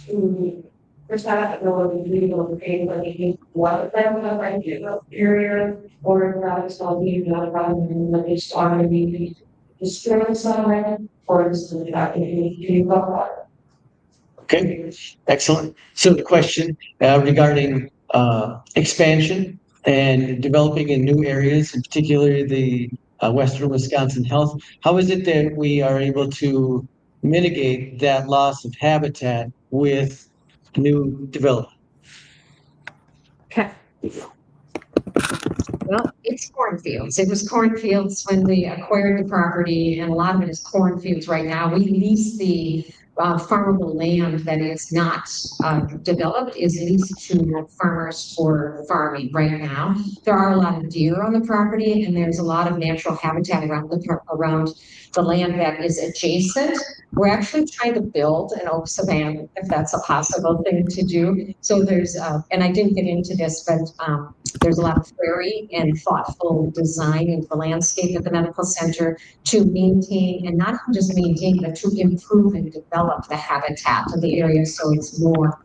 to protect the legal pay, but you what of them have I give up area, or that is all being done around and that it's already destroyed somewhere, or is it that you got Okay, excellent. So the question regarding expansion and developing in new areas, in particular the Western Wisconsin Health, how is it that we are able to mitigate that loss of habitat with new development? Okay. Well, it's cornfields. It was cornfields when we acquired the property, and a lot of it is cornfields right now. We lease the farmable land that is not developed, is leased to farmers for farming right now. There are a lot of deer on the property, and there's a lot of natural habitat around the land that is adjacent. We're actually trying to build an oak savanna, if that's a possible thing to do. So there's, and I didn't get into this, but there's a lot of prairie and thoughtful design into the landscape at the medical center to maintain, and not just maintain, but to improve and develop the habitat of the area so it's more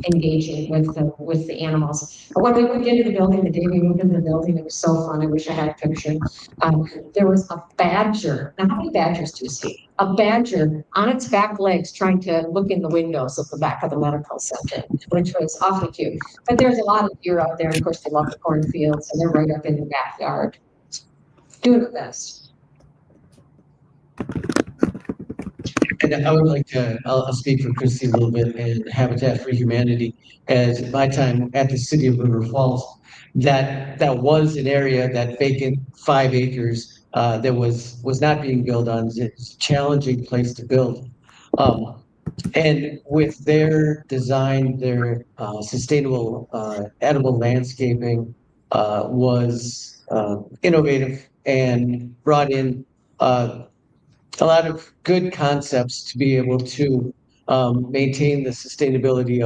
engaging with the animals. When we moved into the building, the day we moved into the building, it was so fun. I wish I had a picture. There was a badger. Now, how many badgers do you see? A badger on its back legs trying to look in the windows of the back of the medical center, which was awfully cute. But there's a lot of deer out there. Of course, they love the cornfields, and they're right up in the backyard. Doing the best. And I would like to, I'll speak for Kristie a little bit, and Habitat for Humanity. As my time at the city of River Falls, that was an area, that vacant 5 acres that was not being built on. It's a challenging place to build. And with their design, their sustainable edible landscaping was innovative and brought in a lot of good concepts to be able to maintain the sustainability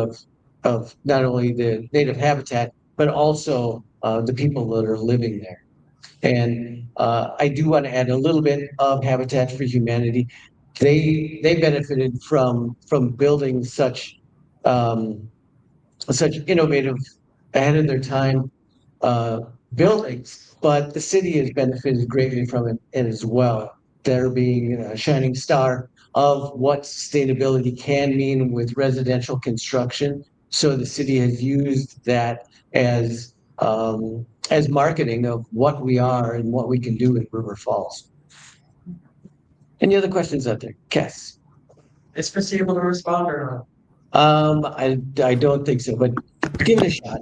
of not only the native habitat, but also the people that are living there. And I do want to add a little bit of Habitat for Humanity. They benefited from building such innovative, ahead of their time buildings, but the city has benefited greatly from it as well. There being a shining star of what sustainability can mean with residential construction. So the city has used that as marketing of what we are and what we can do in River Falls. Any other questions out there? Cass? Is Kristie able to respond or not? I don't think so, but give it a shot.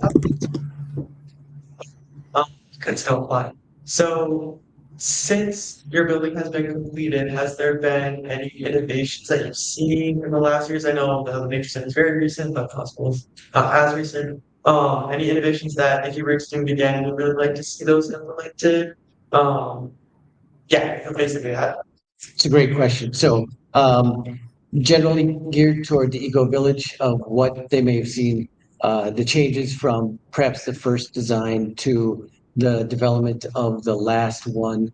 Could tell why. So since your building has been completed, has there been any innovations that you've seen in the last years? I know the Nature Center is very recent, but hospitals as recent. Any innovations that if you were to do it again, you'd really like to see those implemented? Um, yeah, basically that. It's a great question. So, generally geared toward the eco village of what they may have seen, the changes from perhaps the first design to the development of the last one.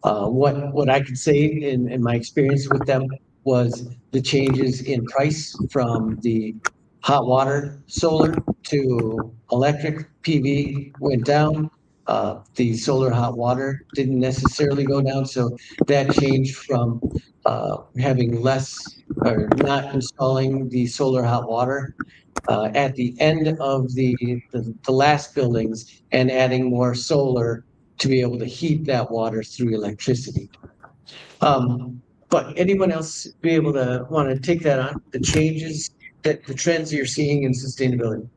What I could say in my experience with them was the changes in price from the hot water solar to electric PV went down. The solar hot water didn't necessarily go down, so that changed from having less or not installing the solar hot water at the end of the last buildings and adding more solar to be able to heat that water through electricity. But anyone else be able to want to take that on, the changes that the trends you're seeing in sustainability?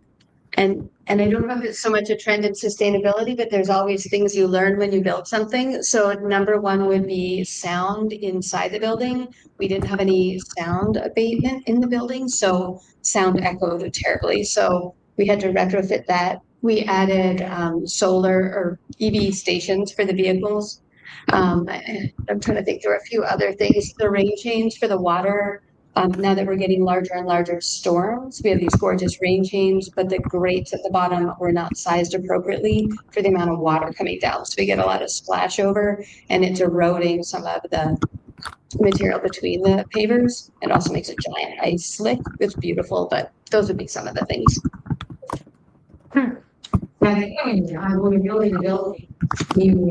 And I don't know if it's so much a trend in sustainability, but there's always things you learn when you build something. So number one would be sound inside the building. We didn't have any sound abatement in the building, so sound echoed terribly. So we had to retrofit that. We added solar or EV stations for the vehicles. I'm trying to think, there were a few other things. The rain change for the water. Now that we're getting larger and larger storms, we have these gorgeous rain chains, but the grates at the bottom were not sized appropriately for the amount of water coming down. So we get a lot of splash over and it's eroding some of the material between the pavers. It also makes a giant ice slick. It's beautiful, but those would be some of the things. I think when you're building a building,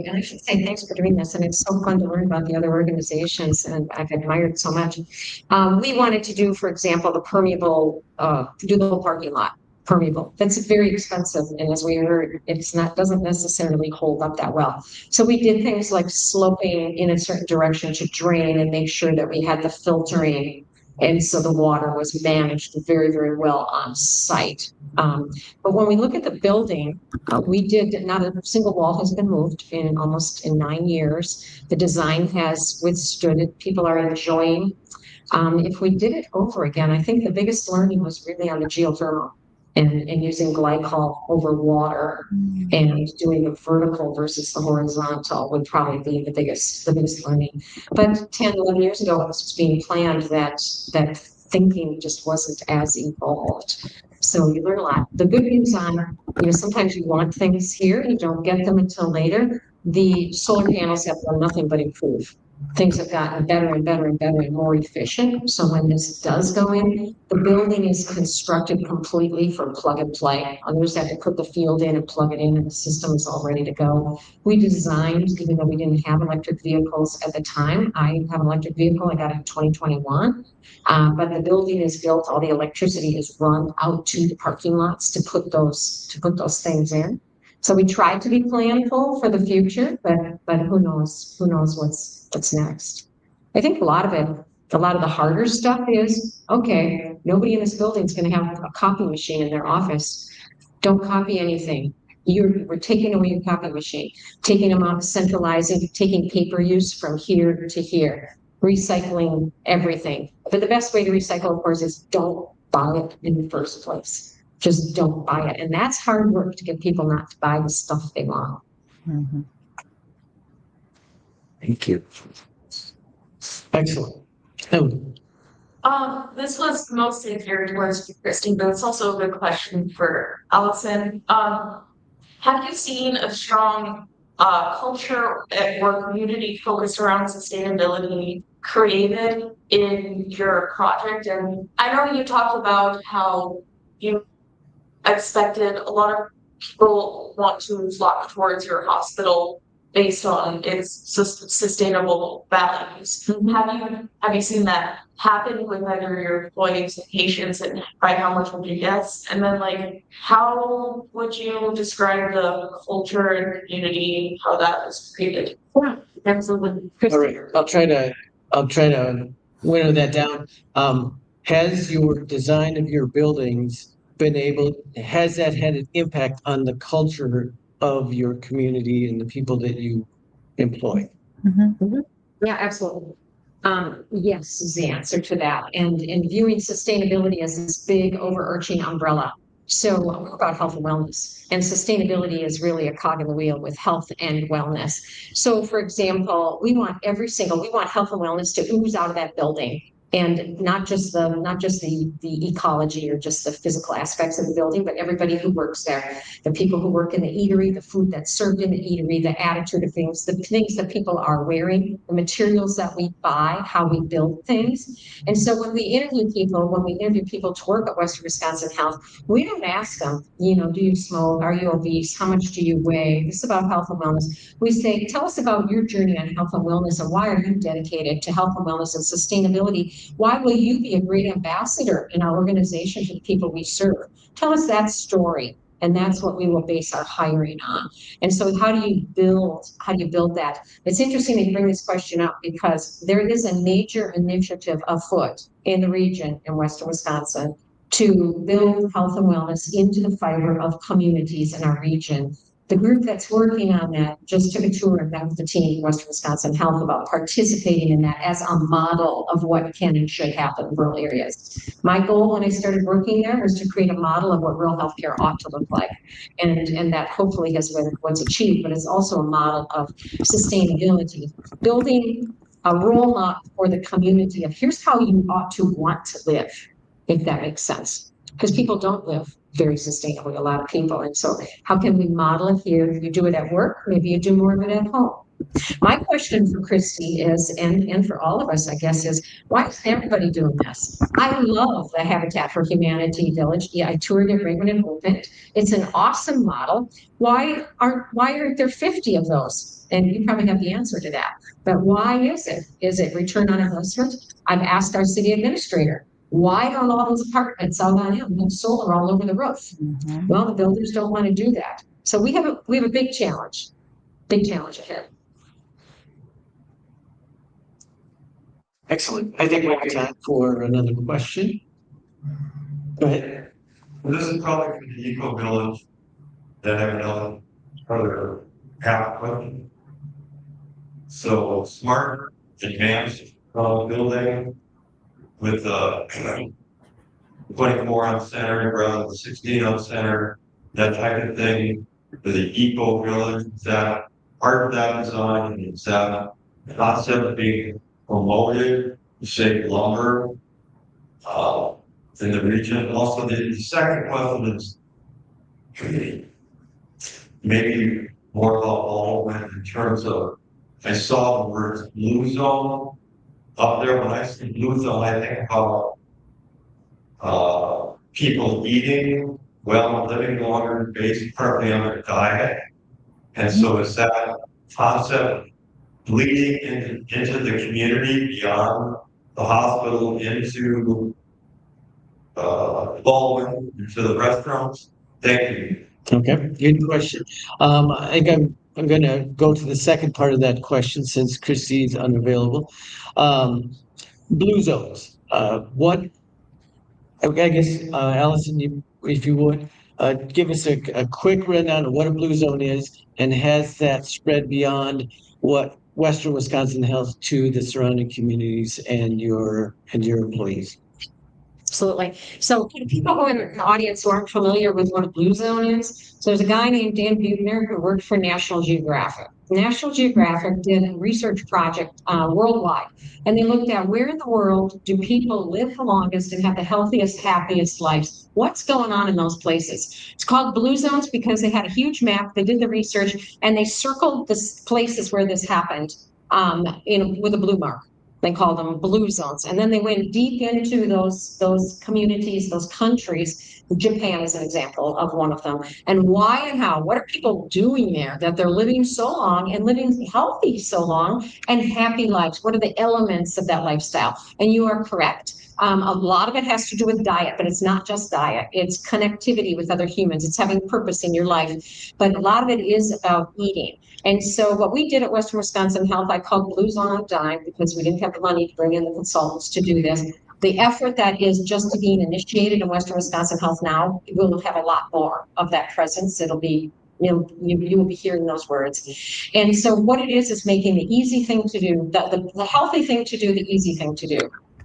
and I should say thanks for doing this, and it's so fun to learn about the other organizations, and I've admired so much. We wanted to do, for example, the permeable, do the whole parking lot permeable. That's very expensive, and as we heard, doesn't necessarily hold up that well. So we did things like sloping in a certain direction to drain and make sure that we had the filtering. And so the water was managed very, very well on site. But when we look at the building, we did not a single wall has been moved in 9 years. The design has withstood it. People are enjoying. If we did it over again, I think the biggest learning was really on the geothermal and using glycol over water and doing the vertical versus the horizontal would probably be the biggest learning. But 10, 11 years ago, it was being planned that thinking just wasn't as evolved. So you learn a lot. The good news on, sometimes you want things here, you don't get them until later. The solar panels have done nothing but improve. Things have gotten better and better and better and more efficient. So when this does go in, the building is constructed completely for plug and play. Others have to put the field in and plug it in and the system is all ready to go. We designed, even though we didn't have electric vehicles at the time, I have an electric vehicle, I got it in 2021. But the building is built, all the electricity is run out to the parking lots to put those things in. So we tried to be planful for the future, but who knows what's next. I think a lot of the harder stuff is, okay, nobody in this building is going to have a copy machine in their office. Don't copy anything. We're taking away your copy machine, taking them out, centralizing, taking paper use from here to here, recycling everything. But the best way to recycle, of course, is don't buy it in the first place. Just don't buy it. And that's hard work to get people not to buy the stuff they want. Mm-hmm. Thank you. Excellent. This was mostly geared towards Kristie, but it's also a good question for Alison. Have you seen a strong culture or community focused around sustainability created in your project? And I know you talked about how you expected a lot of people want to flock towards your hospital based on its sustainable values. Mm-hmm. Have you seen that happen with either your employees and patients, and by how much would you guess? And then how would you describe the culture and community, how that was created? Yeah, absolutely. All right, I'll try to winnow that down. Has your design of your buildings has that had an impact on the culture of your community and the people that you employ? Yeah, absolutely. Yes is the answer to that. And viewing sustainability as this big overarching umbrella. So we're about health and wellness, and sustainability is really a cog in the wheel with health and wellness. So for example, we want health and wellness to ooze out of that building. And not just the ecology or just the physical aspects of the building, but everybody who works there, the people who work in the eatery, the food that's served in the eatery, the attitude of things, the things that people are wearing, the materials that we buy, how we build things. And so when we interview people to work at Western Wisconsin Health, we don't ask them, do you smoke? Are you obese? How much do you weigh? This is about health and wellness. We say, tell us about your journey on health and wellness, and why are you dedicated to health and wellness and sustainability? Why will you be a great ambassador in our organization to the people we serve? Tell us that story. And that's what we will base our hiring on. And so how do you build that? It's interesting that you bring this question up, because there is a major initiative afoot in the region in Western Wisconsin to build health and wellness into the fiber of communities in our region. The group that's working on that just took a tour and met with the team at Western Wisconsin Health about participating in that as a model of what can and should happen in rural areas. My goal when I started working there was to create a model of what rural healthcare ought to look like. And that hopefully has been what's achieved, but it's also a model of sustainability. Building a role model for the community of here's how you ought to want to live, if that makes sense. Because people don't live very sustainably, a lot of people. And so how can we model it here? You do it at work, maybe you do more of it at home. My question for Kristie is, and for all of us, I guess, is why is everybody doing this? I love the Habitat for Humanity Village. Yeah, I toured it right when it opened. It's an awesome model. Why aren't there 50 of those? And you probably have the answer to that. But why is it? Is it return on investment? I've asked our city administrator, why don't all those apartments out on him have solar all over the roof? Well, the builders don't want to do that. So we have a big challenge ahead. Excellent. I think we have time for another question. Go ahead. This is probably from the Eco Village that I know further half question. So smart, advanced building with putting more on center rather than 16 on center, that type of thing. For the Eco Village, is that part of that design, and is that concept being promoted to save lumber in the region? Also, the second question is maybe more about Baldwin in terms of, I saw the words blue zone up there. When I see blue zone, I think about people eating well, living longer, based partly on their diet. And so is that concept bleeding into the community beyond the hospital, into Baldwin, into the restaurants? Thank you. Okay, good question. I think I'm going to go to the second part of that question since Kristie is unavailable. Blue zones. I guess, Alison, if you would, give us a quick rundown of what a blue zone is, and has that spread beyond what Western Wisconsin Health to the surrounding communities and your employees? Absolutely. So people who are in the audience who aren't familiar with what a blue zone is, so there's a guy named Dan Buechner who worked for National Geographic. National Geographic did a research project worldwide, and they looked at where in the world do people live the longest and have the healthiest, happiest lives. What's going on in those places? It's called blue zones because they had a huge map. They did the research and they circled the places where this happened with a blue mark. They called them blue zones. And then they went deep into those communities, those countries. Japan is an example of one of them. And why and how? What are people doing there that they're living so long and living healthy so long and happy lives? What are the elements of that lifestyle? And you are correct. A lot of it has to do with diet, but it's not just diet. It's connectivity with other humans. It's having purpose in your life. But a lot of it is about eating. And so what we did at Western Wisconsin Health, I called Blues on a Dime because we didn't have the money to bring in the consultants to do this. The effort that is just being initiated in Western Wisconsin Health now, we'll have a lot more of that presence. It'll be you will be hearing those words. And so what it is making the easy thing to do, the healthy thing to do, the easy thing to do.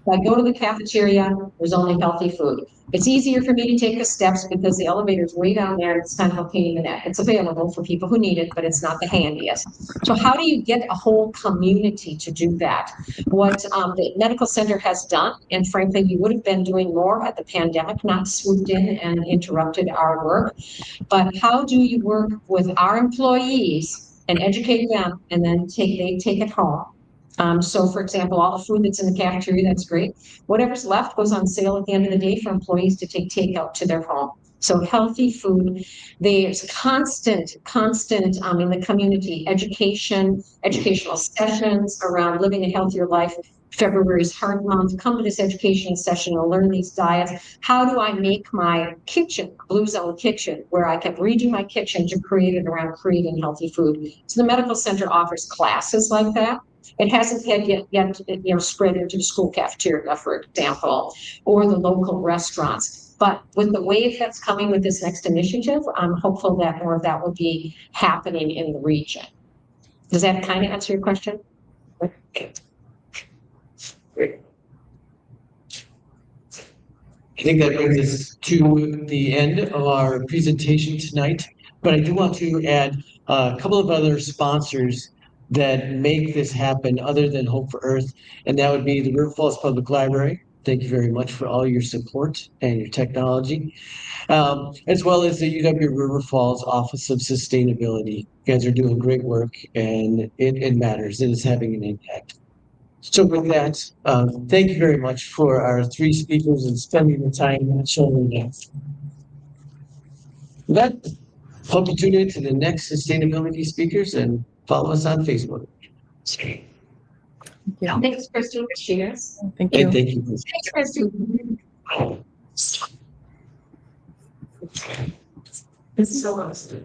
If I go to the cafeteria, there's only healthy food. It's easier for me to take the steps because the elevator's way down there and it's kind of a pain in the neck. It's available for people who need it, but it's not the handiest. So how do you get a whole community to do that? What the medical center has done, and frankly, we would have been doing more had the pandemic not swooped in and interrupted our work. But how do you work with our employees and educate them and then they take it home? So for example, all the food that's in the cafeteria, that's great. Whatever's left goes on sale at the end of the day for employees to take takeout to their home. So healthy food, there's constant in the community, educational sessions around living a healthier life. February is Heart Month. Come to this education session and learn these diets. How do I make my kitchen, Blue Zone kitchen, where I can redo my kitchen to create it around creating healthy food? So the medical center offers classes like that. It hasn't yet spread into the school cafeteria, for example, or the local restaurants. But with the wave that's coming with this next initiative, I'm hopeful that more of that will be happening in the region. Does that kind of answer your question? Okay. Great. I think that brings us to the end of our presentation tonight, but I do want to add a couple of other sponsors that make this happen other than Hope for Earth, and that would be the River Falls Public Library. Thank you very much for all your support and your technology, as well as the UW River Falls Office of Sustainability. You guys are doing great work, and it matters, and it's having an impact. So with that, thank you very much for our three speakers and spending the time showing us. With that, hope you tune in to the next sustainability speakers and follow us on Facebook. Yeah. Thanks, Kristie. Cheers. Thank you. And thank you. Thanks, Kristie. It's so awesome.